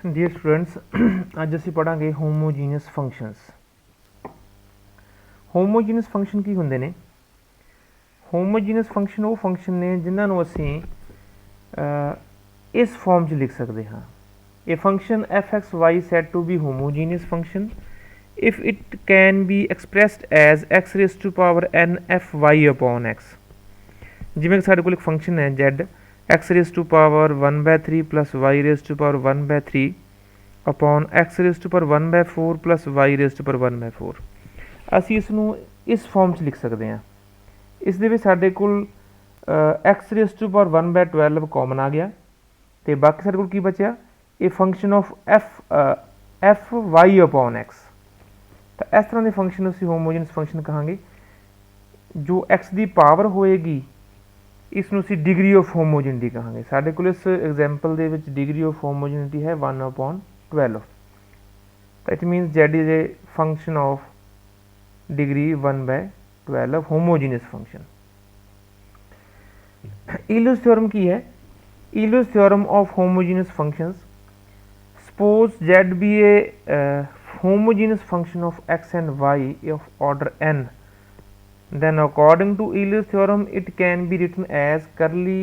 Dear students अज असीं पढ़ांगे homogeneous functions. Homogeneous function की हुंदे ने? होमोजीनियस फंक्शन वो फंक्शन ने जिन्हां नूं असीं इस फॉर्म च लिख सकते हाँ। A function f x y said to be homogeneous function if it can be expressed as x raise to power n f y upon x. जिवें साडे कोल एक फंक्शन है z x raise to power 1/3 plus y raise to power 1/3 upon x raise to power 1/4 plus y raise to power 1/4। ਅਸੀਂ ਇਸ ਨੂੰ ਇਸ farm 'ਚ ਲਿਖ ਸਕਦੇ ਹਾਂ। ਇਸ ਦੇ ਵਿੱਚ ਸਾਡੇ ਕੋਲ x raise to power 1/12 common ਆ ਗਿਆ ਅਤੇ ਬਾਕੀ ਸਾਡੇ ਕੋਲ ਕੀ ਬਚਿਆ? ਇਹ function of f y upon x. ਤਾਂ ਇਸ ਤਰ੍ਹਾਂ ਦੇ ਫੰਕਸ਼ਨ ਅਸੀਂ ਹੋਮੋਜੀਨਸ ਫੰਕਸ਼ਨ ਕਹਾਂਗੇ। ਜੋ ਐਕਸ ਦੀ ਪਾਵਰ ਹੋਏਗੀ ਇਸ ਨੂੰ ਅਸੀਂ ਡਿਗਰੀ ਆਫ ਹੋਮੋਜੀਨਿਟੀ ਕਹਾਂਗੇ। ਸਾਡੇ ਕੋਲ ਇਸ ਐਗਜ਼ਾਮਪਲ ਦੇ ਵਿੱਚ ਡਿਗਰੀ ਆਫ ਹੋਮੋਜੀਨਿਟੀ ਹੈ 1/12। ਤਾਂ it means z is a function of degree 1/12 homogeneous function. Euler's theorem की है? Euler's theorem of homogeneous functions. Suppose z be a homogeneous function of x and y of order n, then according to Euler's theorem it can be written as curly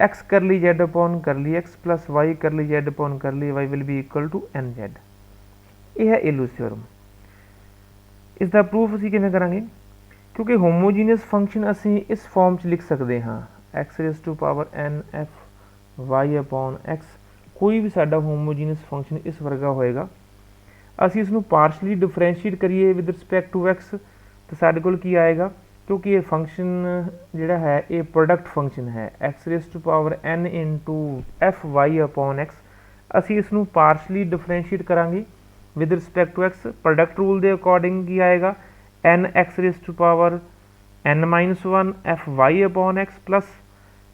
x curly z upon curly x plus y curly z upon curly y will be equal to nz। यह है Euler's theorem। इसका proof असी किवें करांगे? क्योंकि homogeneous function असी इस form च लिख सकते हाँ x raise to power n f y upon x. कोई भी साडा होमोजीनियस फंक्शन इस वर्गा होएगा। असी इसनूं पार्शली डिफरेंशिएट करिए विद रिस्पैक्ट टू एक्स तो साडे कोल की आएगा? क्योंकि ये फंक्शन जिहड़ा है ये प्रोडक्ट फंक्शन है x raise to power n into f y upon x. असी इसनूं पार्शली डिफरेंशिएट करांगे with respect to x. Product rule के अकॉर्डिंग की आएगा n x raise to power n -1 f y upon x plus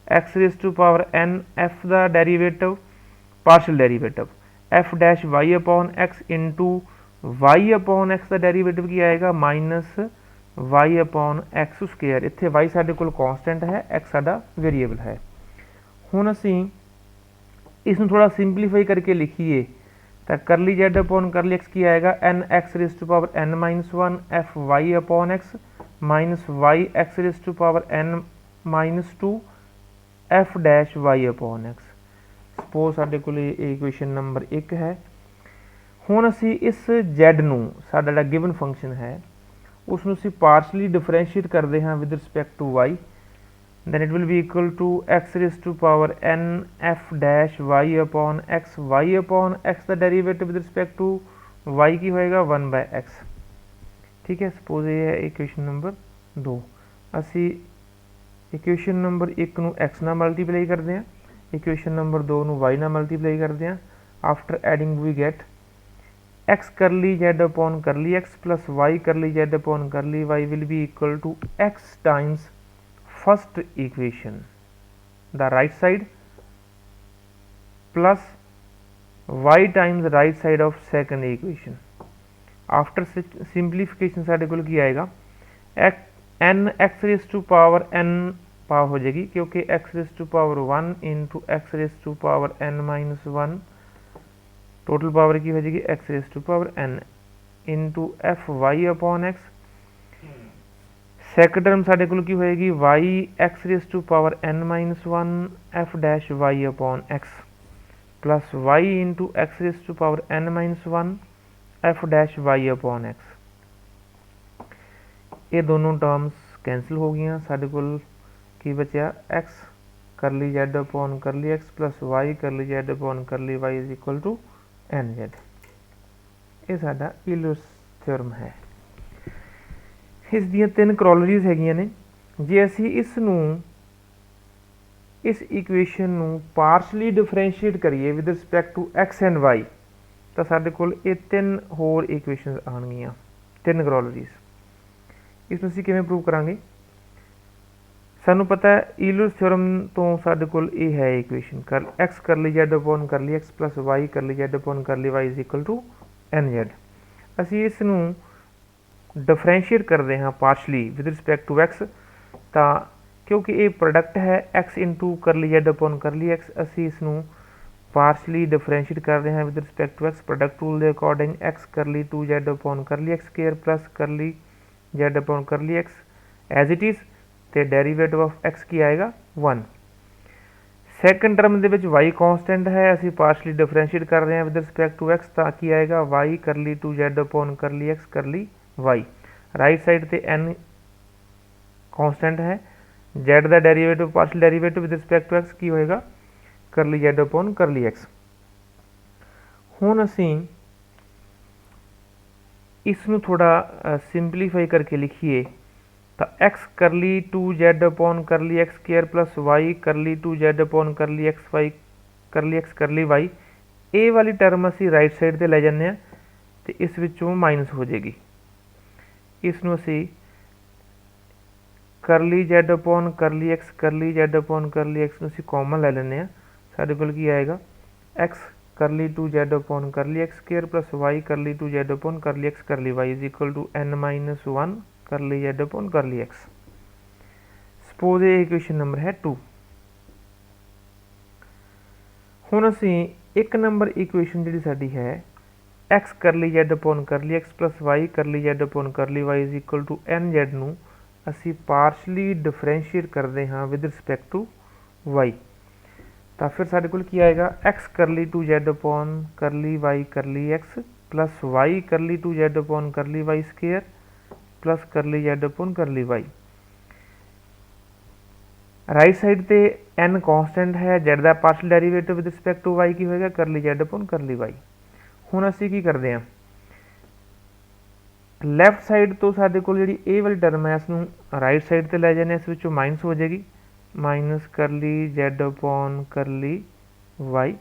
x raise to power n f का derivative partial derivative f dash y upon x into y upon x का derivative की आएगा minus y upon x square. इत्थे Y साडे कोल constant है, x साडा variable है। हुण असीं इसनूं थोड़ा सिंपलीफाई करके लिखिए तो करली जेड अपॉन करली एक्स की आएगा n x raise to power n -1 f y upon x minus y x raise to power n -2 f dash y upon x. Suppose साडे कोल इक्वेशन नंबर 1 है। हुण असी इस जैड नूं साडा जिहड़ा गिवन फंक्शन है उसनूं असी पार्शली डिफरेंशिएट करते हैं with respect to y. then it will be equal to x raised to power n f dash y upon x का derivative with respect to y की होएगा 1/x। ठीक है, सपोज ये है इक्वेशन नंबर 2। असी इक्वेशन नंबर 1 नूं x नाल मल्टीप्लाई करते हैं, इक्वेशन नंबर 2 नूं y नाल मल्टीप्लाई करते हैं। After adding we get x curly z upon curly x plus y curly z upon curly y will be equal to x times first equation the right side plus y times right side of second equation। after simplification साडे कोल की आएगा n x raise to power n power हो जाएगी क्योंकि x raise to power 1 into x raise to power n -1 total power की हो जाएगी x raise to power n into f y upon x. Second term साडे कोल की होएगी y x raise to power n -1 f dash y upon x plus y into x raise to power n -1 f dash y upon x. ये दोनों terms cancel हो गई। साडे कोल की बचा x curly z upon curly x plus y curly z upon curly y is equal to n z. ये साडा ईलर्स थ्योरम है। इस दियां 3 क्रॉलरीज हैगियां ने। जे असी इस इक्वेशन नूं पार्शली डिफरेंशिएट करिए with respect to x and y तो साडे कोल ये 3 होर इक्वेशन आउणगियां, 3 क्रॉलरीज। इसनूं असीं किवें प्रूव करांगे? सानूं पता है ईलर्स थ्योरम तो साडे कोल ये है इक्वेशन कर x curly z upon curly x plus y curly z upon curly y is equal to n z. असीं इसनूं डिफरेंशिएट करते हैं partially with respect to x तो क्योंकि ये प्रोडक्ट है x into curly z upon curly x असी इसनूं ਪਾਰਸ਼ਲੀ ਡਿਫਰੈਂਸ਼ੀਏਟ ਕਰ ਰਹੇ ਹਾਂ with respect to x, product rule ਦੇ according x curly 2z upon curly x square plus curly z upon curly X as it is, ਤੇ derivative of X ਕੀ ਆਏਗਾ 1। Second term ਦੇ ਵਿੱਚ y ਕਾਂਸਟੈਂਟ ਹੈ, ਅਸੀਂ ਪਾਰਸ਼ਲੀ ਡਿਫਰੈਂਸ਼ੀਏਟ ਕਰ ਰਹੇ ਹਾਂ ਵਿਦ ਰਿਸਪੈਕਟ ਟੂ ਐਕਸ, ਤਾਂ ਕੀ ਆਏਗਾ y curly 2z upon curly x curly y। Right side ਤੇ n ਕਾਂਸਟੈਂਟ ਹੈ, z ਦਾ derivative partial derivative with respect to x ਕੀ ਹੋਏਗਾ curly z upon curly x. ਹੁਣ ਅਸੀਂ ਇਸ ਨੂੰ ਥੋੜਾ ਸਿੰਪਲੀਫਾਈ ਕਰਕੇ ਲਿਖੀਏ ਤਾਂ x curly 2z upon curly x square plus y curly 2z upon curly X y ਕਰਲੀ ਐਕਸ ਕਰਲੀ y, ਇਹ ਵਾਲੀ ਟਰਮ ਅਸੀਂ ਰਾਈਟ ਸਾਈਡ ਤੇ ਲੈ ਜਾਂਦੇ ਹਾਂ ਤੇ ਇਸ ਵਿੱਚੋਂ ਮਾਈਨਸ ਹੋ ਜਾਏਗੀ। ਇਸ ਨੂੰ ਅਸੀਂ ਕਰਲੀ z ਅਪੋਨ ਕਰਲੀ ਐਕਸ ਕਰਲੀ z ਅਪੋਨ ਕਰਲੀ ਐਕਸ ਨੂੰ ਅਸੀਂ ਕਾਮਨ ਲੈ ਲੈਂਦੇ ਹਾਂ। ਸਾਡੇ ਕੋਲ ਕੀ ਆਏਗਾ x curly 2z upon curly x square plus y curly 2z upon curly x curly y is equal to n minus 1 curly z upon curly x. Suppose ਇਹ ਇਕੁਏਸ਼ਨ ਨੰਬਰ ਹੈ 2। ਹੁਣ ਅਸੀਂ ਇੱਕ ਨੰਬਰ ਇਕੁਏਸ਼ਨ ਜਿਹੜੀ ਸਾਡੀ ਹੈ x curly z upon curly x plus y curly z upon curly y is equal to nz ਨੂੰ ਅਸੀਂ ਪਾਰਸ਼ਲੀ ਡਿਫਰੈਂਸ਼ੀਏਟ ਕਰਦੇ ਹਾਂ ਵਿਦ ਰਿਸਪੈਕਟ ਟੂ y, ਤਾਂ ਫਿਰ ਸਾਡੇ ਕੋਲ ਕੀ ਆਏਗਾ x curly 2z upon curly y curly x plus y curly 2z upon curly y square plus curly z upon curly y। Right side ਤੇ n ਕਾਂਸਟੈਂਟ ਹੈ, z ਦਾ partial derivative with respect to y ਕੀ ਹੋਏਗਾ curly z upon curly y। ਹੁਣ ਅਸੀਂ ਕੀ ਕਰਦੇ ਹਾਂ left side ਤੋਂ ਸਾਡੇ ਕੋਲ ਜਿਹੜੀ ਇਹ ਵਾਲੀ ਟਰਮ ਹੈ ਇਸ ਨੂੰ ਰਾਈਟ ਸਾਈਡ ਤੇ ਲੈ ਜਾਂਦੇ ਹਾਂ, ਇਸ ਵਿੱਚੋਂ ਮਾਈਨਸ ਹੋ ਜਾਏਗੀ ਮਾਈਨਸ ਕਰਲੀ z ਅਪੋਨ ਕਰਲੀ y,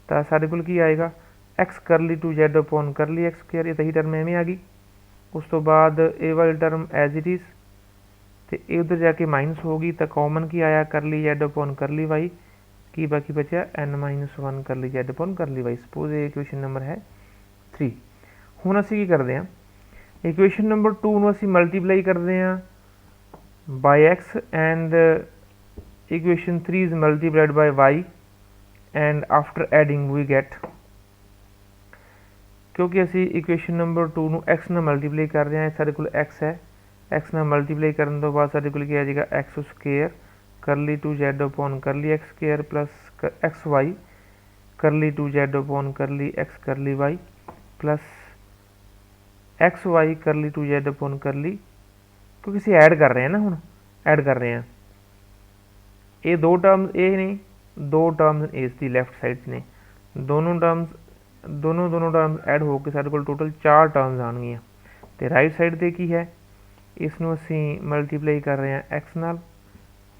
ਤਾਂ ਸਾਡੇ ਕੋਲ ਕੀ ਆਏਗਾ x curly 2z upon curly x square, ਇਹ ਤਾਂ ਹੀ ਟਰਮ ਐਵੇਂ ਆ ਗਈ। ਉਸ ਤੋਂ ਬਾਅਦ ਇਹ ਵਾਲੀ ਟਰਮ ਐਜ਼ ਇਟ ਇਜ਼ ਤੇ ਇਹ ਉਧਰ ਜਾ ਕੇ ਮਾਈਨਸ ਹੋ ਗਈ, ਤਾਂ ਕਾਮਨ ਕੀ ਆਇਆ ਕਰਲੀ z ਅਪੋਨ ਕਰਲੀ y, ਕੀ ਬਾਕੀ ਬਚਿਆ n minus 1 curly z upon curly y। Suppose ਇਹ ਇਕੁਏਸ਼ਨ ਨੰਬਰ ਹੈ 3। ਹੁਣ ਅਸੀਂ ਕੀ ਕਰਦੇ ਹਾਂ ਇਕੁਏਸ਼ਨ ਨੰਬਰ 2 ਨੂੰ ਅਸੀਂ ਮਲਟੀਪਲਾਈ ਕਰਦੇ ਹਾਂ ਬਾਈ x and equation 3 is multiplied by y and after adding we get, ਕਿਉਂਕਿ ਅਸੀਂ ਇਕੁਏਸ਼ਨ ਨੰਬਰ 2 ਨੂੰ x ਨਾਲ ਮਲਟੀਪਲਾਈ ਕਰ ਰਹੇ ਹਾਂ, ਸਾਡੇ ਕੋਲ x ਹੈ, x ਨਾਲ ਮਲਟੀਪਲਾਈ ਕਰਨ ਤੋਂ ਬਾਅਦ ਸਾਡੇ ਕੋਲ ਕੀ ਆ ਜਾਏਗਾ x square curly 2z upon curly x square plus xy ਕਰਲੀ 2z ਅਪੋਨ ਕਰਲੀ x ਕਰਲੀ y ਪਲੱਸ xy ਕਰਲੀ 2z ਅਪੋਨ ਕਰਲੀ, ਕਿਉਂਕਿ ਅਸੀਂ ਐਡ ਕਰ ਰਹੇ ਹਾਂ ਨਾ, ਹੁਣ ਐਡ ਕਰ ਰਹੇ ਹਾਂ ਇਹ ਦੋ ਟਰਮਸ ਇਹ ਨੇ, ਦੋ ਟਰਮਸ ਇਸ ਦੀ ਲੈਫਟ ਸਾਈਡ 'ਚ ਨੇ, ਦੋਨੋਂ ਟਰਮਸ ਐਡ ਹੋ ਕੇ ਸਾਡੇ ਕੋਲ ਟੋਟਲ 4 ਟਰਮਸ ਆਉਣਗੀਆਂ। ਤੇ ਰਾਈਟ ਸਾਈਡ ਤੇ ਕੀ ਹੈ ਇਸ ਨੂੰ ਅਸੀਂ ਮਲਟੀਪਲਾਈ ਕਰ ਰਹੇ ਹਾਂ x ਨਾਲ,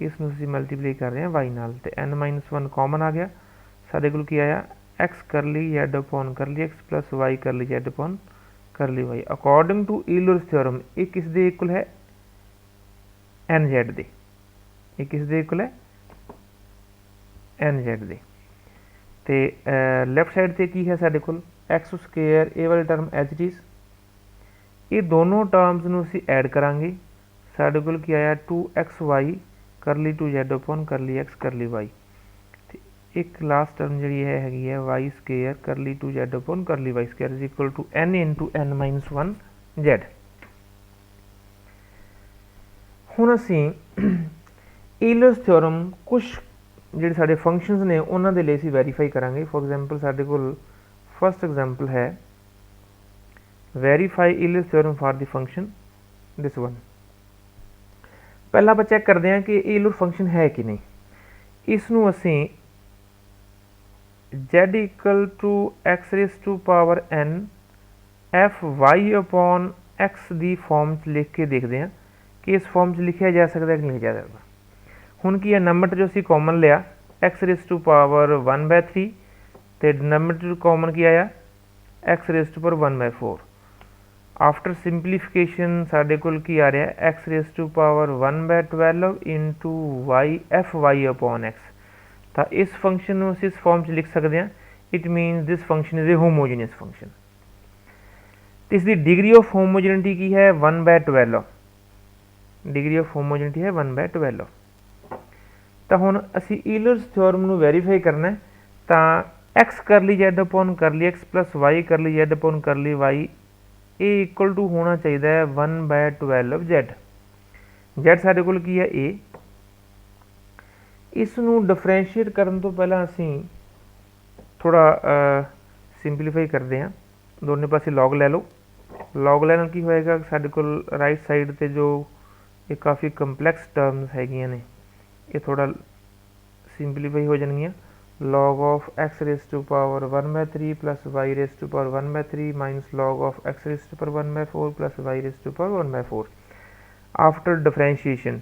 ਇਸ ਨੂੰ ਅਸੀਂ ਮਲਟੀਪਲਾਈ ਕਰ ਰਹੇ ਹਾਂ y ਨਾਲ, ਤੇ n ਮਾਈਨਸ 1 ਕਾਮਨ ਆ ਗਿਆ। ਸਾਡੇ ਕੋਲ ਕੀ ਆਇਆ x curly z upon curly x plus y curly z upon curly y। According to Euler's theorem ਇਹ ਕਿਸ ਦੇ ਇਕੁਅਲ ਹੈ nz ਦੇ, ਇਹ ਕਿਸ ਦੇ ਇਕੁਅਲ ਹੈ nz ਦੇ। ਤੇ ਲੈਫਟ ਸਾਈਡ ਤੇ ਕੀ ਹੈ ਸਾਡੇ ਕੋਲ x ਸਕੇਅਰ, ਇਹ ਵਾਲੀ ਟਰਮ ਐਜ਼ ਇਟ ਇਜ਼, ਇਹ ਦੋਨੋਂ ਟਰਮਸ ਨੂੰ ਅਸੀਂ ਐਡ ਕਰਾਂਗੇ, ਸਾਡੇ ਕੋਲ ਕੀ ਆਇਆ 2xy ਕਰਲੀ 2z ਅਪੋਨ ਕਰਲੀ x ਕਰਲੀ y, ਤੇ ਇੱਕ ਲਾਸਟ ਟਰਮ ਜਿਹੜੀ ਹੈ ਹੈਗੀ ਹੈ y square curly 2z upon curly y square is equal to n into n minus 1 z। ਹੁਣ ਅਸੀਂ ਈਲਰਸ ਥਿਓਰਮ ਕੁਝ ਜਿਹੜੇ ਸਾਡੇ ਫੰਕਸ਼ਨਸ ਨੇ ਉਹਨਾਂ ਦੇ ਲਈ ਅਸੀਂ ਵੈਰੀਫਾਈ ਕਰਾਂਗੇ। ਫੋਰ ਐਗਜ਼ਾਮਪਲ ਸਾਡੇ ਕੋਲ ਫਸਟ ਐਗਜ਼ਾਮਪਲ ਹੈ verify Euler's theorem for the function this one. ਪਹਿਲਾਂ ਆਪਾਂ ਚੈੱਕ ਕਰਦੇ ਹਾਂ ਕਿ ਇਹ ਈਲਰ ਫੰਕਸ਼ਨ ਹੈ ਕਿ ਨਹੀਂ। ਇਸ ਨੂੰ ਅਸੀਂ z equal to x raise to power n fy upon x ਦੀ ਫਾਰਮ 'ਚ ਲਿਖ ਕੇ ਦੇਖਦੇ ਹਾਂ ਕਿ ਇਸ ਫਾਰਮ 'ਚ ਲਿਖਿਆ ਜਾ ਸਕਦਾ ਕਿ ਨਹੀਂ ਲਿਖਿਆ ਜਾ ਸਕਦਾ। ਹੁਣ ਕੀ ਹੈ ਨੰਬਰ ਜੋ ਅਸੀਂ ਕਾਮਨ ਲਿਆ x ਰੇਜ਼ ਟੂ ਪਾਵਰ 1/3 ਤੇ ਡਿਨੋਮੀਨੇਟਰ ਕਾਮਨ ਕੀ ਆਇਆ x raise to power 1/4। After simplification ਸਾਡੇ ਕੋਲ ਕੀ ਆ ਰਿਹਾ x raise to power 1/12 into y fy upon x। ਤਾਂ ਇਸ ਫੰਕਸ਼ਨ ਨੂੰ ਅਸੀਂ ਇਸ ਫਾਰਮ 'ਚ ਲਿਖ ਸਕਦੇ ਹਾਂ। It means this function is a homogeneous function. ਇਸ ਦੀ ਡਿਗਰੀ ਆਫ ਹੋਮੋਜੀਨਿਟੀ ਕੀ ਹੈ 1/12, ਡਿਗਰੀ ਆਫ ਹੋਮੋਜੀਨਿਟੀ ਹੈ 1/12। ਤਾਂ ਹੁਣ ਅਸੀਂ ਈਲਰਸ ਥਿਓਰਮ ਨੂੰ ਵੈਰੀਫਾਈ ਕਰਨਾ, ਤਾਂ x curly z upon curly x plus y curly z upon curly y ये इक्वल टू होना चाहिए है 1/12 जेड। जेड साडे कोल की है ए। इसनू डिफरेंशिएट करन तो पहला असीं थोड़ा सिंपलीफाई करते हैं। दोनों पासे लॉग ले लो। लॉग लैन की होएगा साडे कोल राइट साइड ते जो ये काफ़ी कंपलैक्स टर्म्स हैगियां ने ये थोड़ा सिंपलीफाई हो जाएंगियां। log of x raised to power 1/3 plus y raised to power 1/3 minus log of x raised to power 1/4 plus y raised to power 1/4। After differentiation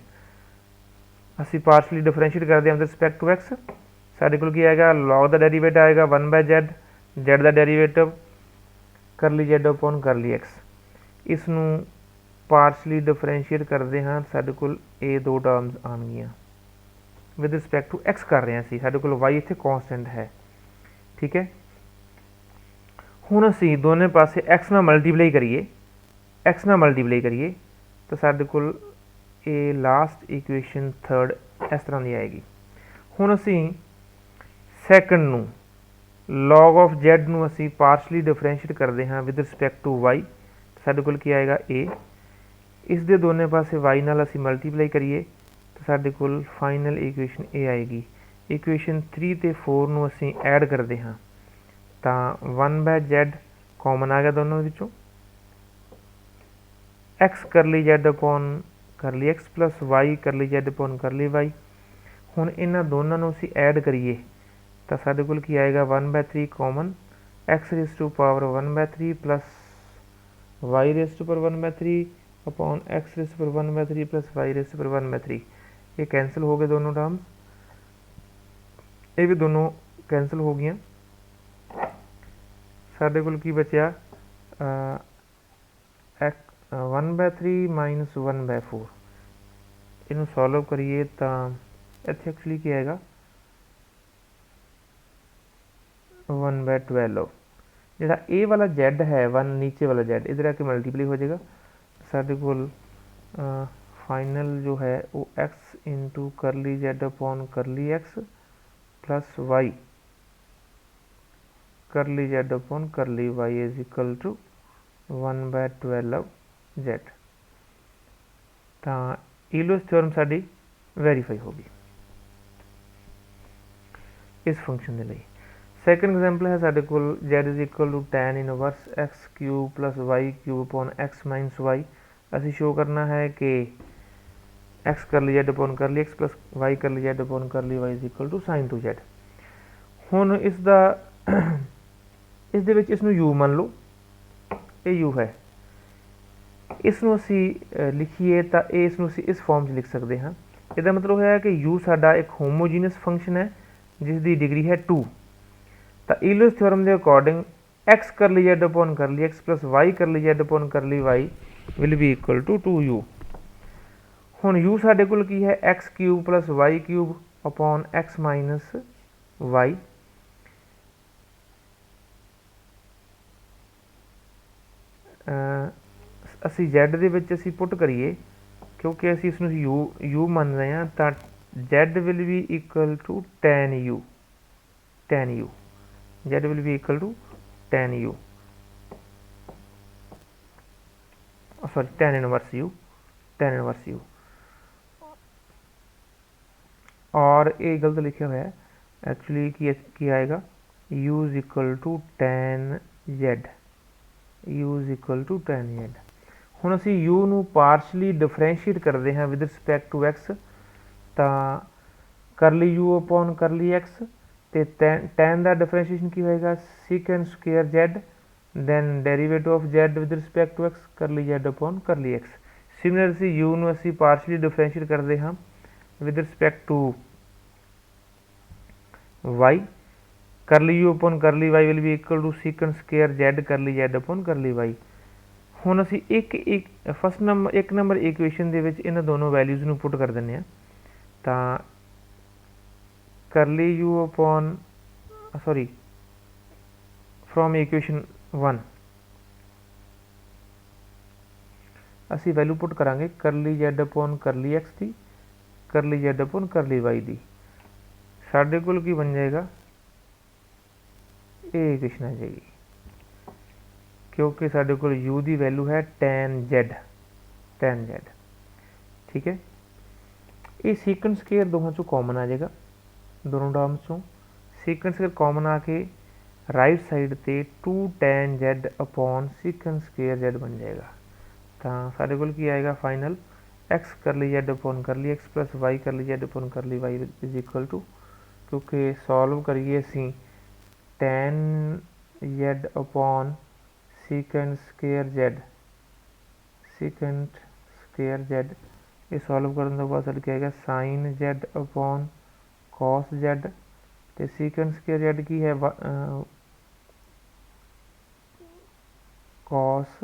ਅਸੀਂ ਪਾਰਸ਼ਲੀ ਡਿਫਰੈਂਸ਼ੀਏਟ ਕਰਦੇ ਹਾਂ ਵਿਦ ਰਿਸਪੈਕਟ ਟੂ x। ਸਾਡੇ ਕੋਲ ਕੀ ਆਏਗਾ log ਦਾ derivative ਆਏਗਾ 1/z, z ਦਾ derivative ਕਰਲੀ z upon curly x। ਇਸ ਨੂੰ ਪਾਰਸ਼ਲੀ ਡਿਫਰੈਂਸ਼ੀਏਟ ਕਰਦੇ ਹਾਂ ਸਾਡੇ ਕੋਲ ਇਹ ਦੋ ਟਰਮਸ ਆਉਣਗੀਆਂ विद रिस्पैक्ट टू एक्स कर रहे हैं असी साडे कोल वाई इत्थे कॉन्सटेंट है। ठीक है, हुण असी दोनों पासे एक्स नाल मल्टीप्लाई करिए तो साडे कोल ये लास्ट इक्वेशन थर्ड इस तरह की आएगी। हुण असी सैकंड नू लॉग ऑफ जेड नू असी पार्शली डिफरेंशिएट करते हैं विद रिस्पैक्ट टू वाई। साडे कोल की आएगा ए। इस दे दोनों पासे वाई नाल असी मल्टीप्लाई करिए तो साडे कोल फाइनल इक्वेशन ए आएगी। इक्वेशन 3 ते 4 नू असी ऐड करते हाँ तो 1/z कॉमन आ गया दोनों विचों। X curly z upon curly x plus y curly z upon curly y. हुण इन्हां दोनों नू असी ऐड करिए तो साडे कोल की आएगा 1/3 common x raise to power 1/3 plus y raise to power 1/3 upon x raise to power 1/3 plus y raise to power 1/3। ये कैंसिल हो गए दोनों टर्म्स, ये भी दोनों कैंसिल हो गई। साडे कोल की बचा 1/3 माइनस 1/4। इनू सॉल्व करिए तो इत्थे एक्चुअली क्या आएगा 1/12। जिहड़ा ए वाला जेड है 1 नीचे वाला जेड इधर आके मल्टीप्लाई हो जाएगा। साडे कोल फाइनल जो है वो x into curly z upon curly x plus y curly z upon curly y is equal to 1/12 z. तो ईलोस थ्योरम साडी वेरीफाई होगी इस फंक्शन के लिए। सैकेंड एग्जाम्पल है साडे कोल z is equal to tan inverse x cube plus y cube upon x minus y. असी show करना है कि x curly z upon curly x plus y curly z upon curly y is equal to sine two z. हुण इसका इस दे विच इसनूं you मान लो, ये यू है। इसनूं असी लिखीए तो इसनूं असी इस फॉर्म लिख सकते हाँ। इसका मतलब है कि यू साडा एक होमोजीनियस फंक्शन है जिसकी डिग्री है 2। तो ईलोस थ्योरम के according x curly z upon curly x plus y curly z upon curly Y will be equal to 2u। हुण u साडे कोल की है x cube plus y cube upon x minus y. असी Z दे विच असी put करिए क्योंकि असी इसनूं u मान रहे हैं तो z will be equal to tan u। Z will be equal to tan u sorry tan inverse u। और ये गलत लिखा हुआ है एक्चुअली की आएगा u is equal to tan z। हुण असी u नू पार्शली डिफरेंशिएट करते हैं विद रिस्पैक्ट टू x तो करली u अपॉन करली x तो tan का डिफरेंशिएशन की होएगा secant square z then derivative of z with respect to x curly z upon करली x। सिमिलरली u ਨੂੰ ਅਸੀਂ ਪਾਰਸ਼ਲੀ ਡਿਫਰੈਂਸ਼ੀਏਟ ਕਰਦੇ ਹਾਂ with respect to y curly u upon करली y will be equal to secant square z करली z upon करली y। ਹੁਣ ਅਸੀਂ ਇੱਕ ਫਸਟ ਨੰਬਰ ਇੱਕ ਨੰਬਰ ਇਕੁਏਸ਼ਨ ਦੇ ਵਿੱਚ ਇਹਨਾਂ ਦੋਨੋਂ ਵੈਲਿਊਜ਼ ਨੂੰ ਪੁੱਟ ਕਰ ਦਿੰਦੇ ਹਾਂ ਤਾਂ करली u upon sorry from equation 1 असी वैल्यू पुट करांगे करली जेड अपॉन करली एक्स की करली जेड अपॉन करली वाई दी। साढ़े कोल की बन जाएगा ਇਹ ਇਕੁਏਸ਼ਨ ਆ ਜਾਏਗੀ, क्योंकि साढ़े को u की वैल्यू है tan z। ठीक है, ये सीकेंट स्केयर दोनों चों कॉमन आ जाएगा, दोनों टर्म्स चों सीकेंट स्केयर कॉमन आके राइट साइड ते 2 tan z upon secant square z बन जाएगा। तो साढ़े को आएगा final x curly z upon curly x plus y curly z upon curly y is equal to, क्योंकि सॉल्व करिए असी tan z upon secant square z ये सॉल्व करने के बाद साढ़े आएगा sine z upon cos z, तो सीकेंट स्केयर z की है कॉस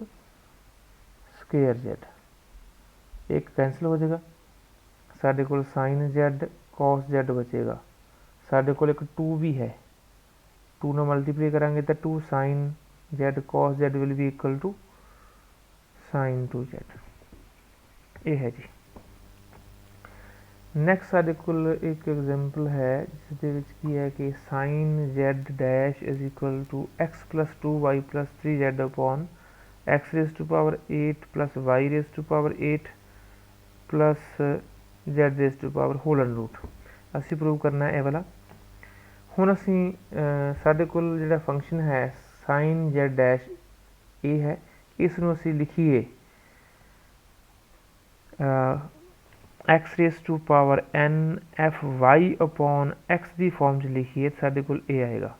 स्केयर z, एक कैंसिल हो जाएगा, साढ़े को साइन z कॉस z बचेगा, साढ़े को एक 2 भी है, 2 ना मल्टीप्लाई करांगे तो 2 sine z cos z will be equal to sine 2z। ये है जी। नैक्सट साढ़े कोल एक एग्जाम्पल है जिस की है कि sine z dash is equal to x plus 2y plus 3z upon x raise to power 8 plus y raise to power 8 plus z raise to power whole under root. असी prove करना है ये वाला। हुण असी साढ़े कोल जिहड़ा फंक्शन है साइन z डैश ए है, इसनूं असी लिखीए x raise to power n f y upon x की फॉर्म च लिखीए तो साढ़े कोल ए आएगा,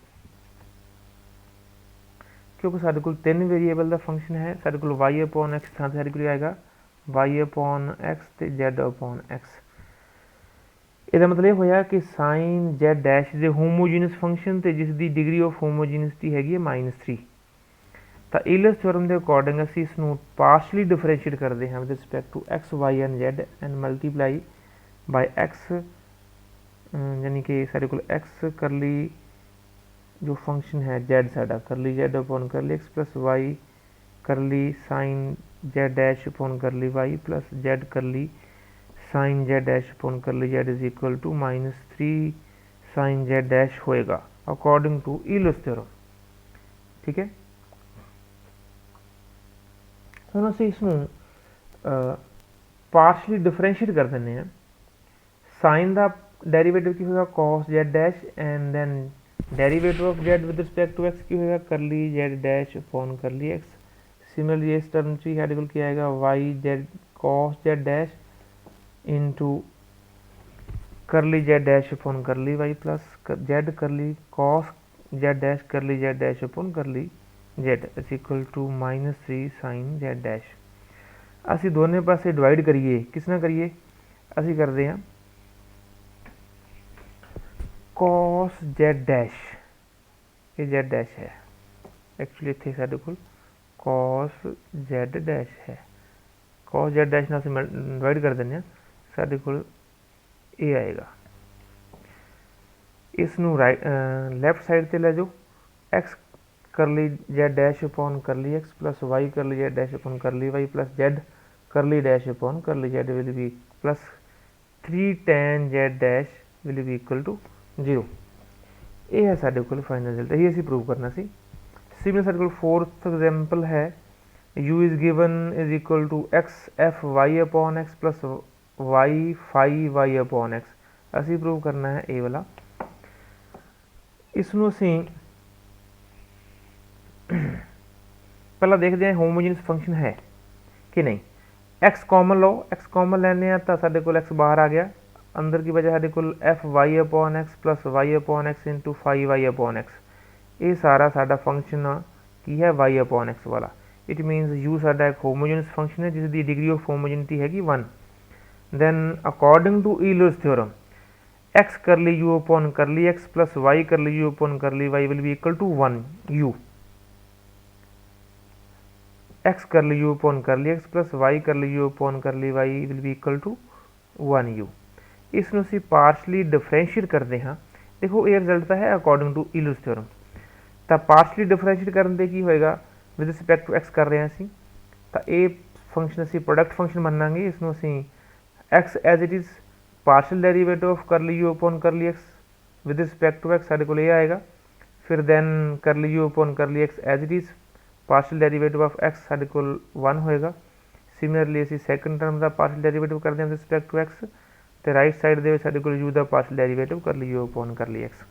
क्योंकि साढ़े कोल 3 वेरीएबल का फंक्शन है, साढ़े कोल y अपॉन x थां ते साढ़े कोल आएगा y अपॉन x ते z अपॉन x। इसका मतलब ये होया कि साइन z डैश दे होमोजीनस फंक्शन ते जिसकी डिग्री ऑफ होमोजीनसिटी हैगी -3। तो ईलर्स थ्योरम के अकॉर्डिंग असी इसनूं पार्शली डिफरेंशिएट करते हैं with respect to x y and z and multiply by x, यानी कि सारे को x करली जो फंक्शन है z साडा curly z upon curly x plus y curly sine z dash upon curly y plus z curly sine z dash upon curly z is equal to -3 sine z dash होएगा according to Euler's theorem. ठीक है, हम असी इसनूं partially differentiate कर देने हैं। Sign का डेरीवेटिव की होगा cos z dash and then derivative of z with respect to x की होगा curly z dash upon curly x। Similarly इस टर्म च साडे कोल क्या आएगा y z cos z dash into curly z dash upon curly y plus z curly cos z dash curly z dash upon curly z is equal to -3 sine z dash. असी दोनों पासे divide करिए, किस ना करिए असी करते हैं कॉस z डैश, ये z डैश है एक्चुअली इतने साडे कोल कॉस z डैश है, कॉस z डैश ना असी डिवाइड कर दें साडे कोल ए आएगा। इसनूं राइट लैफ्ट साइड ते ले जाओ x curly z dash upon curly x plus y curly z dash upon curly y plus z curly dash upon curly z will be plus 3 tan z dash will be equal to 0। ये है साडे कोल final result, यही असी prove करना सी। Similar साडे कोल fourth example है u is given is equal to x f y upon x plus y phi y upon x। असी प्रूव करना है ए वाला। इसनूं असी पहला देखते हैं होमोजीनियस फंक्शन है कि नहीं। x कॉमन लो, x कॉमन लैने तो साडे कोल x बाहर आ गया, अंदर की वजह साडे कोल f y upon x plus y upon x into 5y upon x. ये सारा साडा फंक्शन की है y अपॉन एक्स वाला। इट मीनस u साडा एक होमोजीनियस फंक्शन है जिसकी डिग्री ऑफ होमोजेनिटी हैगी 1। Then according to Euler's theorem x curly u upon curly x plus y curly u upon curly y will be equal to 1 u। x curly u upon curly x plus y curly u upon curly y will be equal to 1 u। इसनूं असीं partially differentiate करते हैं। देखो ये result है according to Euler's theorem. तो partially differentiate करने ते की होएगा विद रिस्पैक्ट टू एक्स कर रहे हैं असीं, तो ये फंक्शन असीं प्रोडक्ट फंक्शन मनांगे। इसनूं असीं x as it is partial derivative of curly u upon curly x with respect to x साडे कोल ये आएगा। फिर then curly u upon curly x as it is, partial derivative of x साढ़े कोल 1 होएगा। सिमिलरली असी सैकेंड टर्म का पार्शियल डेरीवेटिव करते हैं रिस्पैक्ट टू एक्स, तो राइट साइड दे साढ़े कोल यू का partial derivative curly u upon curly x,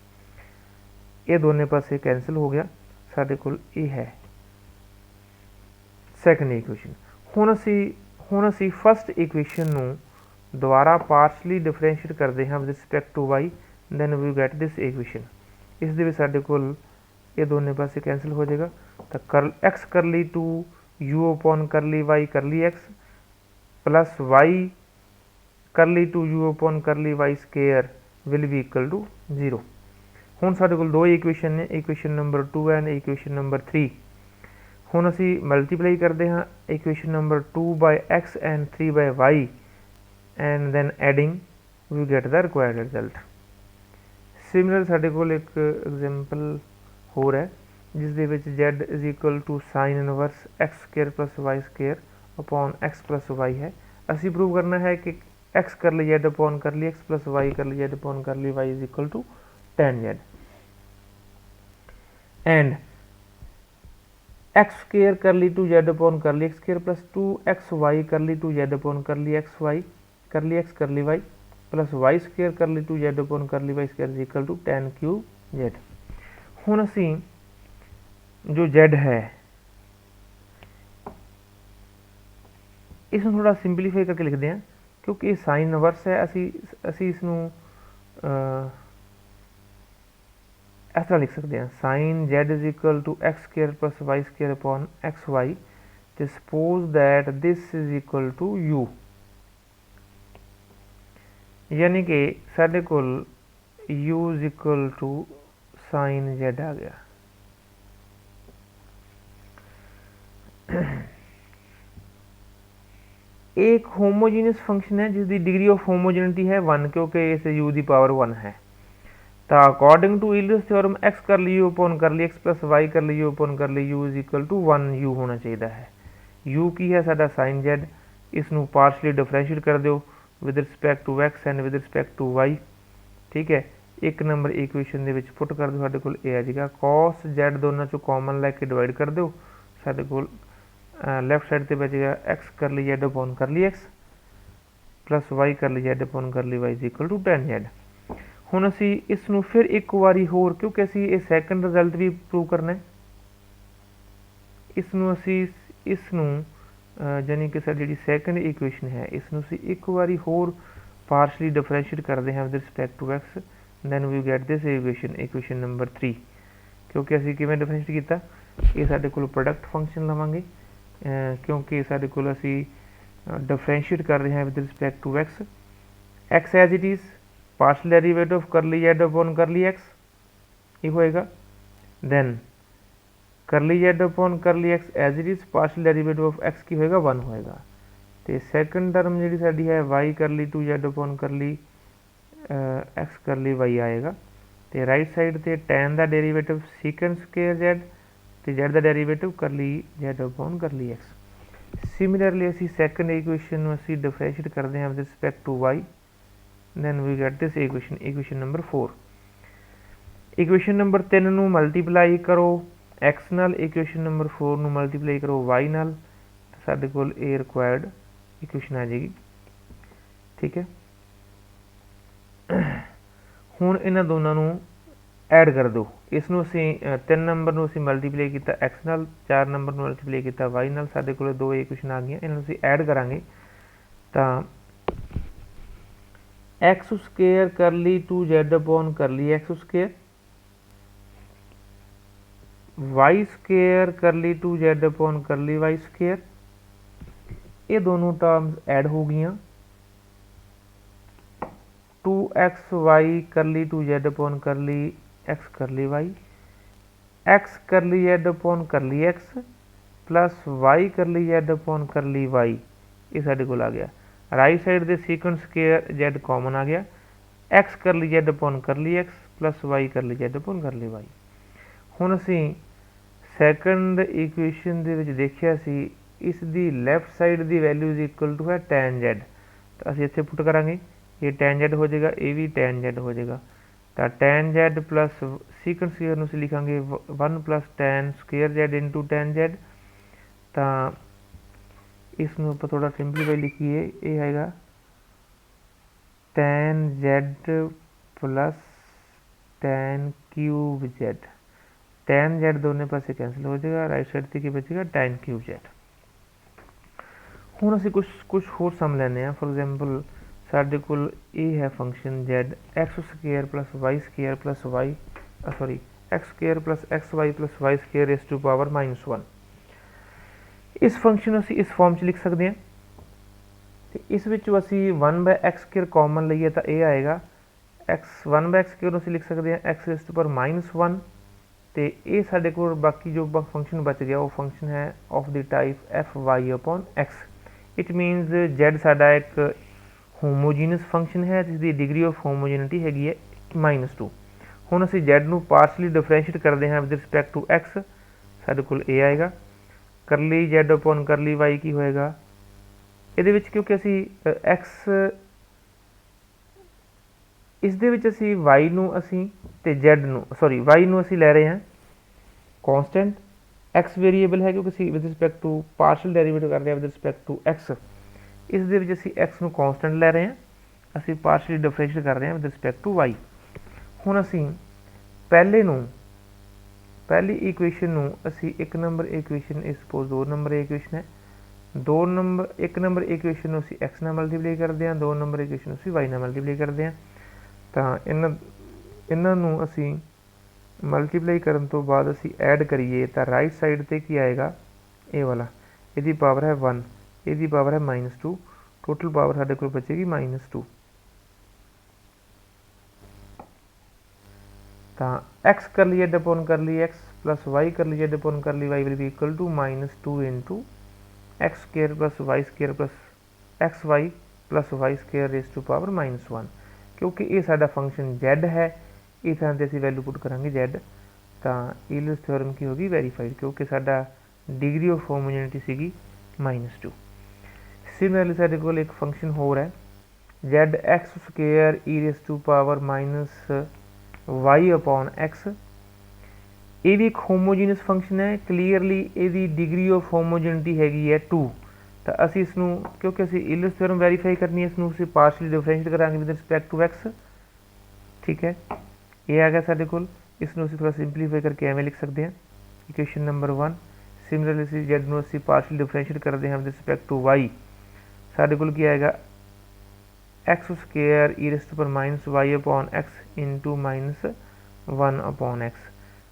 ये दोनों पासे कैंसिल हो गया, साढ़े कोल ये है सैकेंड इक्वेशन। हुण असी फस्ट इक्वेशन नूं दोबारा पार्शली डिफरेंशिएट करते हैं with respect to y, then we get this equation. इस दे विच साडे कोल ये दोनों पासे कैंसिल हो जाएगा, तो कर x curly two u upon curly y curly x plus y curly two u upon curly y square will be equal to 0। हुण साडे कोल दो इक्वेशन ने, equation number 2 and equation number 3। हुण असी मल्टीप्लाई करते हैं equation number 2 by x and 3 by y, and then adding we get the required result. Similar साडे कोल एक एग्जाम्पल होर है जिस दे विच z is equal to sine inverse x square plus y square upon x plus y है। असी prove करना है कि x curly z upon curly x plus Y कर ली z upon curly y is equal to tan z, and x square curly two z upon curly x square plus 2xy कर ली two z upon curly x Y कर ली x curly y plus y square curly two z upon curly y square is equal to tan cube z. हुण असी जो z है इस थोड़ा simplify करके लिखते हैं, क्योंकि ये साइन इनवर्स है। असी इसनूं इस तरह लिख सकते हैं, sine z is equal to x square plus y square upon x y, तो suppose that this is equal to u, यानी कि साढ़े कोल u is equal to sine z आ गया। एक होमोजीनियस फंक्शन है जिसकी डिग्री ऑफ होमोजेनिटी है 1, क्योंकि इसे u दी पावर 1 है। तो according to Euler's theorem x curly u upon curly x plus Y कर ली u upon curly u is equal to 1 होना चाहिए है। u की है साडा साइन z, इसनू पार्शली डिफरेंशिएट कर दो with respect to x and with respect to y, ठीक है। एक नंबर इक्वेशन दे विच पुट कर दो, साडे कोल ए आ जाएगा cos z दोनों चो कॉमन लैके डिवाइड कर दो, साडे कोल लैफ्ट साइड से बचेगा x curly z upon curly x plus Y कर ली z upon curly y is equal to tan z। हुण असी इसनूं फिर एक बारी होर, क्योंकि असी ये सैकेंड रिजल्ट भी प्रूव करना है, इसनूं असी इसनूं यानी कि साडी जिहड़ी सैकेंड इक्वेशन है इसनूं असी एक बारी होर पार्शली डिफरेंशिएट करते हैं with respect to x, then we get this equation, equation number 3। क्योंकि असी किवें डिफरेंशिएट कीता, ये साडे कोल प्रोडक्ट फंक्शन लवांगे, क्योंकि साडे कोल असी डिफरेंशिएट कर रहे हैं with respect to x, x as it is partial derivative of curly z upon curly x ये होएगा, देन कर ली z upon curly x as it is partial derivative of x की होएगा 1 होएगा। तो second term जी साडी है Y कर ली two z upon curly x curly y आएगा, तो राइट साइड ते tan का डेरीवेटिव सीकेंड स्केयर जेड, तो जेड का derivative curly z upon curly x. Similarly असी सैकेंड इक्वेशन असी डिफरेंशिएट करते हैं with respect to y, then we get this equation, equation number 4। Equation number 3 ਨੂੰ multiply ਕਰੋ x ਨਾਲ, equation number 4 ਨੂੰ ਮਲਟੀਪਲਾਈ ਕਰੋ y ਨਾਲ, ਸਾਡੇ ਕੋਲ ਇਹ ਰਿਕੁਆਇਰਡ ਇਕੁਏਸ਼ਨ ਆ ਜਾਏਗੀ, ਠੀਕ ਹੈ। ਹੁਣ ਇਹਨਾਂ ਦੋਨਾਂ ਨੂੰ ਐਡ ਕਰ ਦਿਓ, ਇਸ ਨੂੰ ਅਸੀਂ 3 ਨੰਬਰ ਨੂੰ ਅਸੀਂ ਮਲਟੀਪਲਾਈ ਕੀਤਾ x ਨਾਲ, 4 ਨੰਬਰ ਨੂੰ ਮਲਟੀਪਲਾਈ ਕੀਤਾ y ਨਾਲ, ਸਾਡੇ ਕੋਲ ਦੋ ਇਕੁਏਸ਼ਨ ਆ ਗਈਆਂ, ਇਹਨਾਂ ਨੂੰ ਅਸੀਂ ਐਡ ਕਰਾਂਗੇ ਤਾਂ x square curly two z upon curly x square, Y square curly two z upon curly y square, ये दोनों टर्म्स ऐड हो गई। 2xy कर ली two z upon curly x curly Y, x curly z upon curly x plus Y कर ली z upon curly Y, ये साडे कोल आ गया। Right side दे sequence square Z common आ गया, x curly z upon curly x plus Y कर ली z upon curly Y. हुण असी second equation दे विच देखिया सी इस दी लैफ्ट साइड दी वैल्यू इज इक्वल टू है tan z, तो असी इत्थे पुट करांगे, ये tan z हो जाएगा, ये भी tan z हो जाएगा, ਤਾਂ tan z plus secant square ਨੂੰ ਅਸੀਂ ਲਿਖਾਂਗੇ 1 plus tan square z into tan z। ਤਾਂ ਇਸ ਨੂੰ ਆਪਾਂ ਥੋੜ੍ਹਾ ਸਿੰਪਲੀਫਾਈ ਲਿਖੀਏ, ਇਹ ਹੈਗਾ tan z plus tan cube z। tan z दोनों पासे कैंसिल हो जाएगा, राइट साइड से की बचेगा tan क्यूब z। ਹੁਣ ਅਸੀਂ ਕੁਛ ਹੋਰ ਸਮ ਲੈਂਦੇ ਹਾਂ। ਫੋਰ ਐਗਜ਼ਾਮਪਲ ਸਾਡੇ ਕੋਲ ਇਹ ਹੈ function z x square plus y square plus y sorry x square plus xy plus y square raise to power -1। ਇਸ ਫੰਕਸ਼ਨ ਨੂੰ ਅਸੀਂ ਇਸ ਫਾਰਮ 'ਚ ਲਿਖ ਸਕਦੇ ਹਾਂ, ਤੇ ਇਸ ਵਿੱਚੋਂ ਅਸੀਂ 1/x ਸਕੁਏਅਰ ਕਾਮਨ ਲਈਏ ਤਾਂ ਇਹ ਆਏਗਾ x ਸਕੁਏਅਰ ਨੂੰ ਅਸੀਂ ਲਿਖ ਸਕਦੇ ਹਾਂ x ਰੇਜ਼ ਟੂ ਪਾਵਰ -1। ਤੇ ਇਹ ਸਾਡੇ ਕੋਲ ਬਾਕੀ ਜੋ ਫੰਕਸ਼ਨ ਬਚ ਗਿਆ ਉਹ ਫੰਕਸ਼ਨ ਹੈ of the type fy/x। It means z ਸਾਡਾ ਇੱਕ ਹੋਮੋਜੀਨਸ ਫੰਕਸ਼ਨ ਹੈ ਜਿਸ ਦੀ ਡਿਗਰੀ ਆਫ ਹੋਮੋਜੀਨਿਟੀ ਹੈਗੀ ਹੈ -2। ਹੁਣ ਅਸੀਂ z ਨੂੰ ਪਾਰਸ਼ਲੀ ਡਿਫਰੈਂਸ਼ੀਏਟ ਕਰਦੇ ਹਾਂ ਵਿਦ ਰਿਸਪੈਕਟ ਟੂ x, ਸਾਡੇ ਕੋਲ ਇਹ ਆਏਗਾ ਕਰਲੀ z ਅਪੋਨ ਕਰਲੀ y ਕੀ ਹੋਏਗਾ ਇਹਦੇ ਵਿੱਚ, ਕਿਉਂਕਿ ਅਸੀਂ x ਇਸ ਦੇ ਵਿੱਚ ਅਸੀਂ y ਨੂੰ ਅਸੀਂ ਤੇ z ਨੂੰ y ਨੂੰ ਅਸੀਂ ਲੈ ਰਹੇ ਹਾਂ ਕੌਂਸਟੈਂਟ, x ਵੇਰੀਏਬਲ ਹੈ ਕਿਉਂਕਿ ਅਸੀਂ with respect to partial derivative ਕਰ ਰਹੇ ਹਾਂ ਵਿਦ ਰਿਸਪੈਕਟ ਟੂ x। ਇਸ ਦੇ ਵਿੱਚ ਅਸੀਂ x ਨੂੰ ਕੌਂਸਟੈਂਟ ਲੈ ਰਹੇ ਹਾਂ, ਅਸੀਂ ਪਾਰਸ਼ਲੀ ਡਿਫਰੈਂਸ਼ੀਏਟ ਕਰ ਰਹੇ ਹਾਂ ਵਿਦ ਰਿਸਪੈਕਟ ਟੂ y। ਹੁਣ ਅਸੀਂ ਪਹਿਲੀ ਇਕੁਏਸ਼ਨ ਨੂੰ ਅਸੀਂ 1 ਨੰਬਰ ਇਕੁਏਸ਼ਨ, ਇਹ ਸਪੋਜ਼ 2 ਨੰਬਰ ਇਕੁਏਸ਼ਨ ਹੈ, 1 ਨੰਬਰ ਇਕੁਏਸ਼ਨ ਨੂੰ ਅਸੀਂ x ਨਾਲ ਮਲਟੀਪਲਾਈ ਕਰਦੇ ਹਾਂ, 2 ਨੰਬਰ ਇਕੁਏਸ਼ਨ ਨੂੰ ਅਸੀਂ y ਨਾਲ ਮਲਟੀਪਲਾਈ ਕਰਦੇ ਹਾਂ। ਤਾਂ ਇਹਨਾਂ ਨੂੰ ਅਸੀਂ ਮਲਟੀਪਲਾਈ ਕਰਨ ਤੋਂ ਬਾਅਦ ਅਸੀਂ ਐਡ ਕਰੀਏ ਤਾਂ ਰਾਈਟ ਸਾਈਡ 'ਤੇ ਕੀ ਆਏਗਾ, ਇਹ ਵਾਲਾ ਇਹਦੀ ਪਾਵਰ ਹੈ 1, ਇਹਦੀ ਪਾਵਰ ਹੈ -2, ਟੋਟਲ ਪਾਵਰ ਸਾਡੇ ਕੋਲ ਬਚੇਗੀ -2। ਤਾਂ x curly z upon curly x plus y curly z upon curly y will be equal to -2 into x square plus y square plus xy plus y square raise to power -1। ਕਿਉਂਕਿ ਇਹ ਸਾਡਾ function z ਹੈ, ਇਹ ਥਾਂ 'ਤੇ ਅਸੀਂ value ਪੁੱਟ ਕਰਾਂਗੇ z। ਤਾਂ ਈਲਸ ਥਿਓਰਮ ਕੀ ਹੋਗੀ ਵੈਰੀਫਾਈਡ, ਕਿਉਂਕਿ ਸਾਡਾ ਡਿਗਰੀ ਆਫ ਹੋਮੋਜੈਨਿਟੀ ਸੀਗੀ -2। ਸਿਮਿਲਰਲੀ ਸਾਡੇ ਕੋਲ ਇੱਕ ਫੰਕਸ਼ਨ ਹੋਰ ਹੈ z x square e raise to power -y upon x। ਇਹ ਵੀ ਇੱਕ ਹੋਮੋਜੀਨਸ ਫੰਕਸ਼ਨ ਹੈ, ਕਲੀਅਰਲੀ ਇਹਦੀ ਡਿਗਰੀ ਆਫ ਹੋਮੋਜੈਨਿਟੀ ਹੈਗੀ ਹੈ 2। ਤਾਂ ਅਸੀਂ ਇਸ ਨੂੰ, ਕਿਉਂਕਿ ਅਸੀਂ ਈਲਸ ਥਿਓਰਮ ਵੈਰੀਫਾਈ ਕਰਨੀ ਹੈ, ਇਸ ਨੂੰ ਅਸੀਂ ਪਾਰਸ਼ਲੀ ਡਿਫਰੈਂਸ਼ੀਏਟ ਕਰਾਂਗੇ ਵਿਦ ਰਿਸਪੈਕਟ ਟੂ x। ਠੀਕ ਹੈ, ਇਹ ਆ ਗਿਆ ਸਾਡੇ ਕੋਲ। ਇਸ ਨੂੰ ਅਸੀਂ ਥੋੜ੍ਹਾ ਸਿੰਪਲੀਫਾਈ ਕਰਕੇ ਐਵੇਂ ਲਿਖ ਸਕਦੇ ਹਾਂ ਇਕੁਏਸ਼ਨ ਨੰਬਰ 1। ਸਿਮਿਲਰਲੀ ਅਸੀਂ z ਨੂੰ ਅਸੀਂ ਪਾਰਸ਼ਲੀ ਡਿਫਰੈਂਸ਼ੀਏਟ ਕਰਦੇ ਹਾਂ ਵਿਦ ਰਿਸਪੈਕਟ ਟੂ y, ਸਾਡੇ ਕੋਲ ਕੀ ਆਏਗਾ x square e raise to power -y upon x into -1 upon x।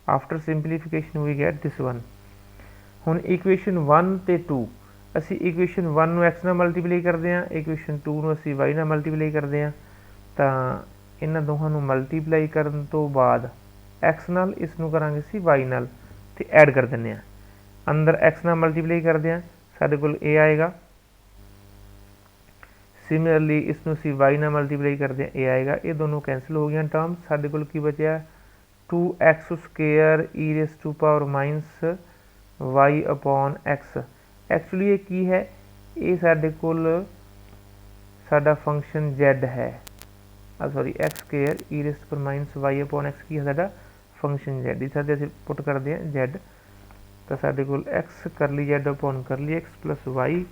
After simplification we get this one. ਹੁਣ ਇਕੁਏਸ਼ਨ 1 ਤੇ 2 ਅਸੀਂ ਇਕੁਏਸ਼ਨ 1 ਨੂੰ x ਨਾਲ ਮਲਟੀਪਲਾਈ ਕਰਦੇ ਹਾਂ, ਇਕੁਏਸ਼ਨ 2 ਨੂੰ ਅਸੀਂ y ਨਾਲ ਮਲਟੀਪਲਾਈ ਕਰਦੇ ਹਾਂ। ਤਾਂ ਇਹਨਾਂ ਦੋਹਾਂ ਨੂੰ ਮਲਟੀਪਲਾਈ ਕਰਨ ਤੋਂ ਬਾਅਦ x ਨਾਲ ਇਸ ਨੂੰ ਕਰਾਂਗੇ ਅਸੀਂ y ਨਾਲ ਤੇ ਐਡ ਕਰ ਦਿੰਦੇ ਹਾਂ। ਅੰਦਰ x ਨਾਲ ਮਲਟੀਪਲਾਈ ਕਰਦੇ ਹਾਂ, ਸਾਡੇ ਕੋਲ ਇਹ ਆਏਗਾ। ਸਿਮਿਲਰਲੀ ਇਸ ਨੂੰ ਅਸੀਂ y ਨਾਲ ਮਲਟੀਪਲਾਈ ਕਰਦੇ ਹਾਂ, ਇਹ ਆਏਗਾ। ਇਹ ਦੋਨੋਂ ਕੈਂਸਲ ਹੋ ਗਈਆਂ ਟਰਮਸ, ਸਾਡੇ ਕੋਲ ਕੀ ਬਚਿਆ 2x square e raise to power -y upon x। Actually ਇਹ ਕੀ ਹੈ, ਇਹ ਸਾਡੇ ਕੋਲ ਸਾਡਾ ਫੰਕਸ਼ਨ z ਹੈ, sorry x square e raise to power -y upon x ਕੀ ਹੈ ਸਾਡਾ ਫੰਕਸ਼ਨ z। ਇਸ ਤਰ੍ਹਾਂ ਅਸੀਂ ਪੁੱਟ ਕਰਦੇ ਹਾਂ z, ਤਾਂ ਸਾਡੇ ਕੋਲ x curly z upon curly x plus y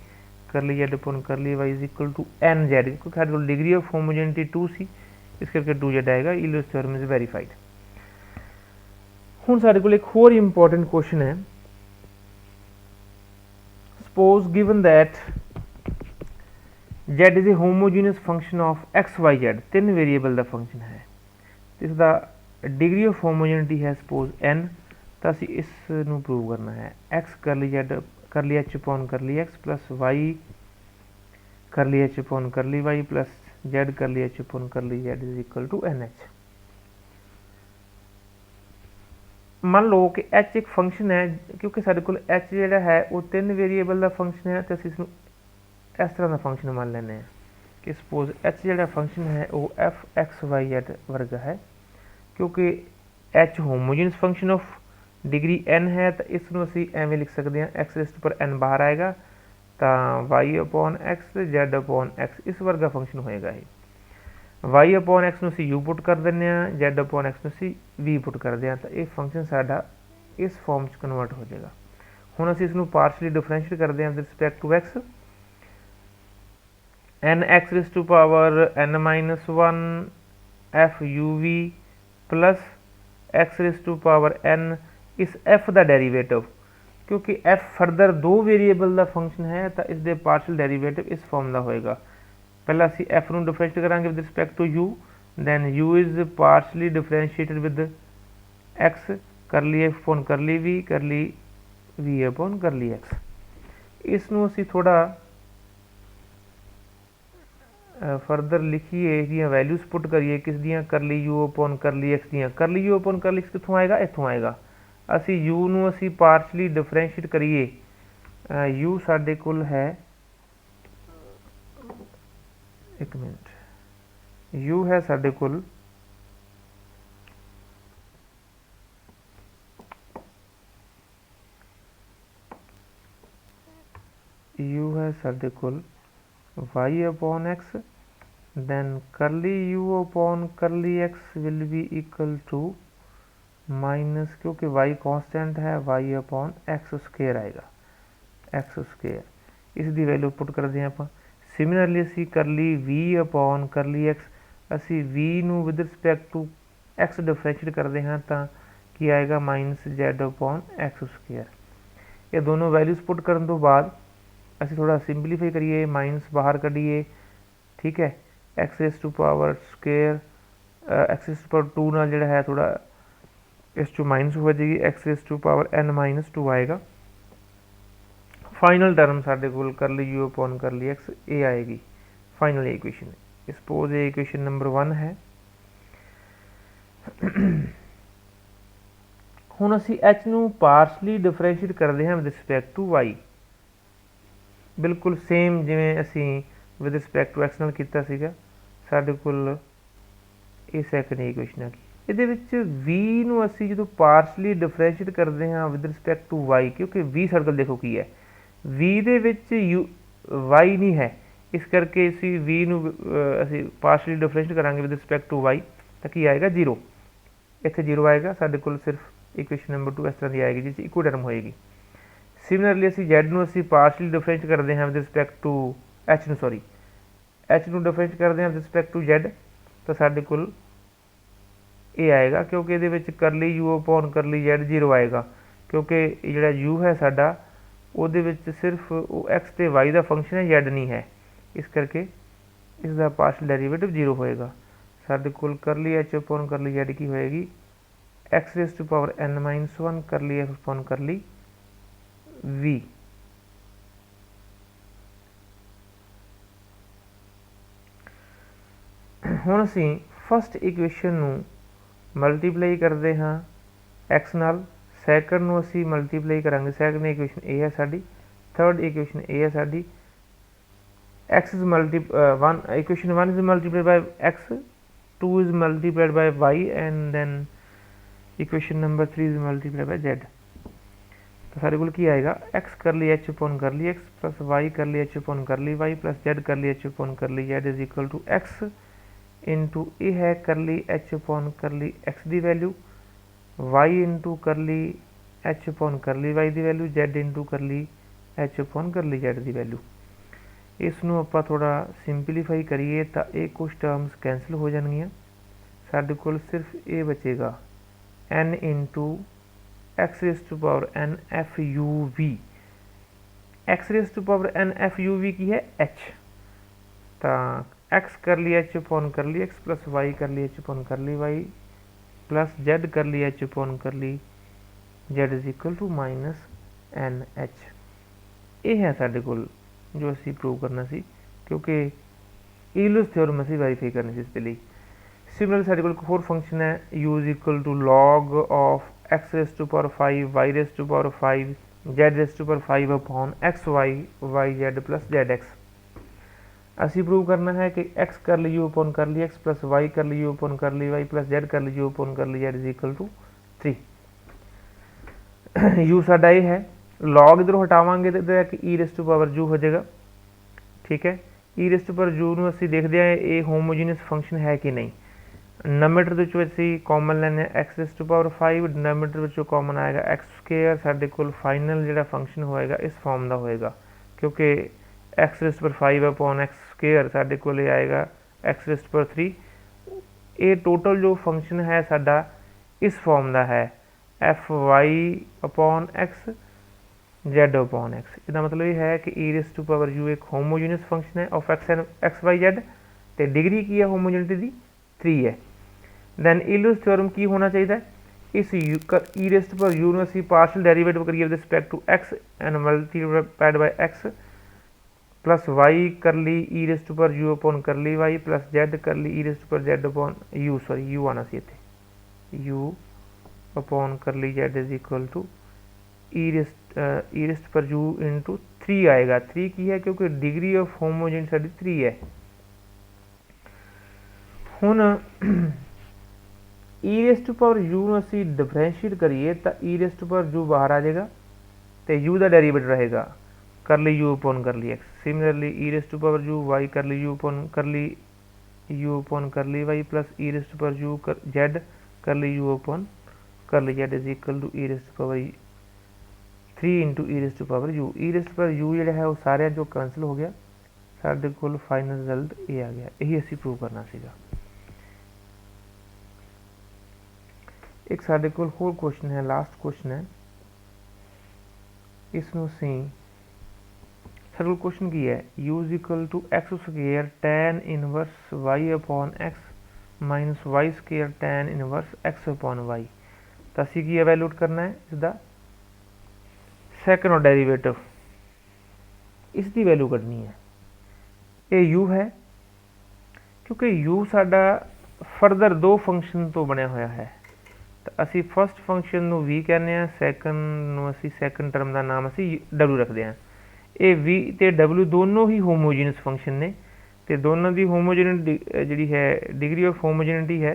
curly z upon curly y is equal to nz। ਕਿਉਂਕਿ ਸਾਡੇ ਕੋਲ ਡਿਗਰੀ ਆਫ ਹੋਮੋਜੈਨਿਟੀ 2 ਸੀ, ਇਸ ਕਰਕੇ 2z ਆਏਗਾ। Euler's theorem is verified. ਹੁਣ ਸਾਡੇ ਕੋਲ ਇੱਕ ਹੋਰ ਇੰਪੋਰਟੈਂਟ ਕੁਐਸਚਨ ਹੈ। Suppose given that z is a homogeneous function of x y z, 3 variable ਦਾ ਫੰਕਸ਼ਨ ਹੈ, ਇਸ ਦਾ ਡਿਗਰੀ ਆਫ ਹੋਮੋਜੈਨਿਟੀ ਹੈ ਸਪੋਜ਼ n। ਤਾਂ ਅਸੀਂ ਇਸ ਨੂੰ ਪ੍ਰੂਵ ਕਰਨਾ ਹੈ x curly z curly h upon curly x plus y curly h upon curly y plus z curly h upon curly z is equal to nh। ਮੰਨ ਲਓ ਕਿ h ਇੱਕ ਫੰਕਸ਼ਨ ਹੈ, ਕਿਉਂਕਿ ਸਾਡੇ ਕੋਲ h ਜਿਹੜਾ ਹੈ ਉਹ 3 ਵੇਰੀਏਬਲ ਦਾ ਫੰਕਸ਼ਨ ਹੈ, ਤੇ ਅਸੀਂ ਇਸ ਨੂੰ ਇਸ ਤਰ੍ਹਾਂ ਦਾ ਫੰਕਸ਼ਨ ਮੰਨ ਲੈਂਦੇ ਹਾਂ ਕਿ ਸਪੋਜ਼ h ਜਿਹੜਾ ਫੰਕਸ਼ਨ ਹੈ ਉਹ f(x,y,z) ਵਰਗਾ ਹੈ। ਕਿਉਂਕਿ h homogeneous function of degree n ਹੈ, ਤਾਂ ਇਸ ਨੂੰ ਅਸੀਂ ਐਵੇਂ ਲਿਖ ਸਕਦੇ ਹਾਂ x raise to power n ਬਾਹਰ ਆਏਗਾ, ਤਾਂ y upon x z upon x ਇਸ ਵਰਗਾ ਫੰਕਸ਼ਨ ਹੋਏਗਾ ਇਹ। y अपॉन x ਨੂੰ ਅਸੀਂ u ਪੁੱਟ ਕਰ ਦਿੰਦੇ ਹਾਂ, z अपॉन x ਨੂੰ ਅਸੀਂ v ਪੁੱਟ ਕਰਦੇ ਹਾਂ, ਤਾਂ ਇਹ ਫੰਕਸ਼ਨ ਸਾਡਾ ਇਸ ਫਾਰਮ 'ਚ ਕਨਵਰਟ ਹੋ ਜਾਏਗਾ। ਹੁਣ ਅਸੀਂ ਇਸ ਨੂੰ ਪਾਰਸ਼ਲੀ ਡਿਫਰੈਂਸ਼ੀਏਟ ਕਰਦੇ ਹਾਂ with respect to x, n x raise to power n minus 1 f u v plus x raise to power n इस f का डेरीवेटिव, क्योंकि f फरदर दो वेरीएबल का फंक्शन है तो इसके पार्शल डेरीवेटिव इस फॉर्म का होएगा। पहला असी f ਨੂੰ डिफरेंशिएट करांगे with respect to u, then u is partially differentiated with x curly f upon curly v upon curly x। इसनूं असी थोड़ा फरदर लिखिए, इसदियाँ वैल्यूज़ पुट करिए, किस दियाँ करली u अपॉन करली x दियाँ। करली u अपॉन करली x कित्थों आएगा, इत्थों आएगा। असी u नूं असी पार्शली डिफरेंशिएट करिए, u साडे कोल है, एक मिनट, u है साडे कोल u है साडे कोल y upon x, then curly u upon curly x will be equal to minus, क्योंकि y कांस्टेंट है, y अपॉन x स्क्वेयर आएगा, x स्क्वेयर, इसकी वैल्यू पुट करते हैं आप। सिमिलरली असी curly v upon curly x, असी v नू with respect to x differentiate करते हैं तो की आएगा minus z upon x square. ये दोनों वैल्यूज़ पुट करने तो बाद असी थोड़ा सिंपलीफाई करिए, माइनस बाहर कढ़िए, ठीक है, x raise to power square x raise to power 2 नाल जिहड़ा है थोड़ा इस टू माइनस हो जाएगी, x raise to power n minus 2 आएगा। फाइनल टर्म साडे कोल करली u अपॉन करली x ये आएगी फाइनल इक्वेशन। सपोज ये इक्वेशन नंबर 1 है। हुण असी h नूं पार्शली डिफरेंशिएट करते हैं विद रिस्पैक्ट टू y, बिल्कुल सेम जिवें असी विद रिस्पैक्ट टू एक्स नाल कीता सीगा। साडे कोल ये सैकंड इक्वेशन है। इहदे विच v नूं असी जदों पार्शली डिफरेंशिएट करते हैं विद रिस्पैक्ट टू y, क्योंकि v सर्कल देखो की है, v दे विच y नहीं है, इस करके असी v नूं असी पार्शली डिफरेंशिएट करांगे विद रिस्पैक्ट टू y तो की आएगा 0, इत्थे 0 आएगा। साडे कोल सिर्फ इक्वेशन नंबर 2 इस तरह की आएगी जिस इक्को टर्म होएगी। सिमिलरली असी z नूं असी पार्शली डिफरेंशिएट करते हैं विद रिस्पैक्ट टू h नूं, सॉरी h नूं डिफरेंशिएट करते हैं विद रिस्पैक्ट टू z तो साडे कोल ये आएगा, क्योंकि ये विच करली u अपॉन करली z 0 आएगा, क्योंकि जिहड़ा u है साडा उहदे विच सिर्फ x ते y का फंक्शन है, z नहीं है, इस करके इसका पार्शल डेरीवेटिव 0 होएगा। साडे कोल करली h अपॉन करली z की होएगी x raise to power n minus 1 curly f upon curly v। हुण असी फस्ट इक्वेशन नूं मल्टीप्लाई करते हाँ x नाल, सैकंड नूं असी मल्टीप्लाई करांगे, सैकंड इक्वेशन ए है साडी, थर्ड इक्वेशन ए है साडी। x is one equation 1 is multiplied by x, 2 is multiplied by y and then equation number 3 is multiplied by z। तो सारे कोल की आएगा x curly h upon curly x plus y curly h upon curly y plus z curly h upon curly z is equal to x into ए है curly h upon curly x की value, y into करली h upon curly y की value, z into करली h upon curly z की value. इसनों आपां थोड़ा simplify करिए तो ये कुछ टर्म्स कैंसल हो जाएंगियां, साडे कोल सिर्फ ये बचेगा n into x raise to power n f u v। X raise to power n f u v की है h, तो x curly h upon curly x plus y curly h upon curly y plus z curly h upon curly z is equal to minus n h. ये है साडे कोल जो असी prove करना सी, क्योंकि ईलूस थ्योरम असी वेरीफाई करनी सी इसके लिए। सिमिलर साडे कोल एक होर फंक्शन है u is equal to log of x raise to power 5 y raise to power 5 z raise to power 5 upon x y y z plus z x. असी प्रूव करना है कि x curly u upon curly x plus y curly u upon curly y plus z curly u upon curly z is equal to 3। u साडा ये है, log इधरों हटावांगे तो एक e raise to power u हो जाएगा, ठीक है। ई रेस्ट पर u ਨੂੰ ਅਸੀਂ ਦੇਖਦੇ ਹਾਂ ਇਹ ਹੋਮੋਜੀਨਸ ਫੰਕਸ਼ਨ ਹੈ ਕਿ ਨਹੀਂ। ਨੋਮੀਨੇਟਰ ਦੇ ਵਿੱਚੋਂ ਅਸੀਂ ਕਾਮਨ ਲੈਣੇ x rest to power 5, denominator ਵਿੱਚੋਂ ਕਾਮਨ ਆਏਗਾ x ਸਕੁਅਰ। ਸਾਡੇ ਕੋਲ ਫਾਈਨਲ ਜਿਹੜਾ ਫੰਕਸ਼ਨ ਹੋਏਗਾ ਇਸ ਫਾਰਮ ਦਾ ਹੋਏਗਾ, ਕਿਉਂਕਿ x रेस्ट पर 5 अपॉन x ਸਕੁਅਰ ਸਾਡੇ ਕੋਲ ਆਏਗਾ x रेस्ट पर 3। ਇਹ ਟੋਟਲ ਜੋ ਫੰਕਸ਼ਨ ਹੈ ਸਾਡਾ ਇਸ ਫਾਰਮ ਦਾ ਹੈ fy upon x z upon x। ਇਹਦਾ ਮਤਲਬ ਇਹ ਹੈ ਕਿ e raised to power u एक होमोजीनियस फंक्शन है ऑफ x y z ਤੇ डिग्री की है होमोजेनिटी ਦੀ 3 है। दैन ईल्यूस थ्योरम की होना चाहिए, इस e रेस्ट पर u ਨੂੰ ਅਸੀਂ ਪਾਰਸ਼ਲ ਡੈਰੀਵੇਟਿਵ ਕਰੀਏ with respect to x and multiplied by x plus y curly e raised power u upon curly y plus z curly e raised power z upon u, sorry u आना सी इत्थे u upon curly z is equal to e raised power u into 3 आएगा। 3 की है क्योंकि degree of homogeneity साडी 3 है। हुण e raised to power u ਨੂੰ ਅਸੀਂ डिफरेंशिएट करिए तो e raised to power u बाहर आ जाएगा तो u का डेरीवेटिव रहेगा curly u upon curly x। Similarly e raised to power u y curly u upon curly y plus e raised to power u z curly u upon curly z is equal to e raised to power 3 into e raised to power u। e raised power u ਜਿਹੜਾ ਹੈ ਉਹ ਸਾਰਿਆਂ ਜੋ cancel हो गया, ਸਾਡੇ ਕੋਲ final result ਇਹ आ गया। यही ਅਸੀਂ प्रूव करना ਸੀਗਾ। एक साढ़े को होर क्वेश्चन है, लास्ट क्वेश्चन है, इसनों ਅਸੀਂ ਸਾਡੇ ਕੋਲ क्वेश्चन की है u is equal to x square tan inverse y upon x minus y square tan inverse x upon y। तो ਅਸੀਂ की एवैल्यूएट करना है इसका सैकेंड और डेरीवेटिव, इसकी वैल्यू कढ़नी है। ये u है क्योंकि u साडा फरदर दो फंक्शन तो बनया होया है। तो असी फस्ट फंक्शन ਨੂੰ v कहने हैं, सैकेंड ਨੂੰ ਅਸੀਂ सैकेंड टर्म का नाम ਅਸੀਂ w रखते हैं। ये v ਤੇ w दोनों ही होमोजीनियस फंक्शन ने ਤੇ दोनों की होमोजीनियस जी है डिग्री ऑफ होमोजीनिटी है।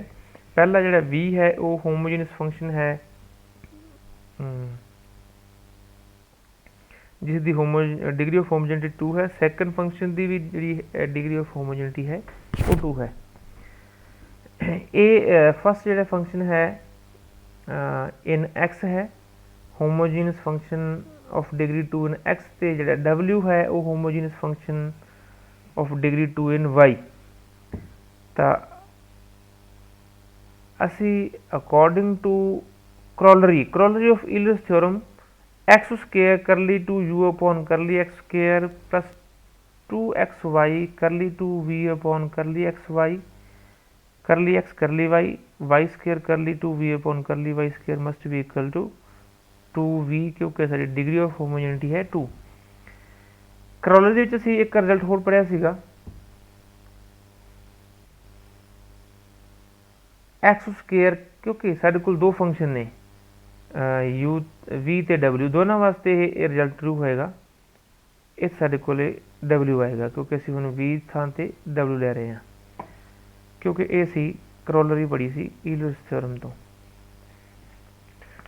पहला जो v है वो होमोजीनियस फंक्शन है जिसकी डिग्री ऑफ होमोजीनिटी 2 है। सैकेंड फंक्शन की भी जी डिग्री ऑफ होमोजीनिटी है वो 2 है। ये फस्ट जो फंक्शन है इन x है homogeneous function of degree 2 in x ते जो w है वो homogeneous function of degree 2 in y। तो असी according to corollary of Euler's theorem x square curly two u upon curly x square plus 2xy curly two v upon curly xy curly x curly y square curly two v upon curly y square must be equal to 2v क्योंकि सारी degree of homogeneity है 2। क्रॉलरी विच असीं एक result होर पढ़िया सीगा x square, क्योंकि साडे कोल दो फंक्शन ने u v ते w दोनों वास्ते ये रिजल्ट ट्रू होएगा। इस साडे कोल w आएगा क्योंकि असीं हुण v थां ते w ले रहे हैं, क्योंकि ये सी क्रॉलरी पढ़ी सी ईल्यूस थ्योरम तो।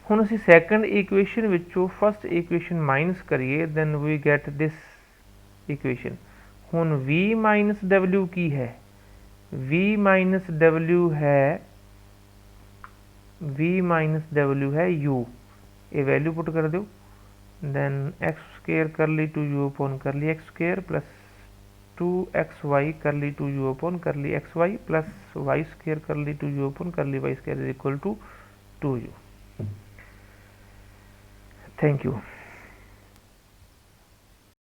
हुण असीं सैकेंड इक्वेशन विचों फस्ट इक्वेशन माइनस करिए then we get this equation. हुण v माइनस w की है, v माइनस w है u। ये वैल्यू पुट कर दो then x square curly two u upon curly x square plus 2xy curly two u upon curly xy plus y square curly two u upon curly y square is equal to 2u। Thank you.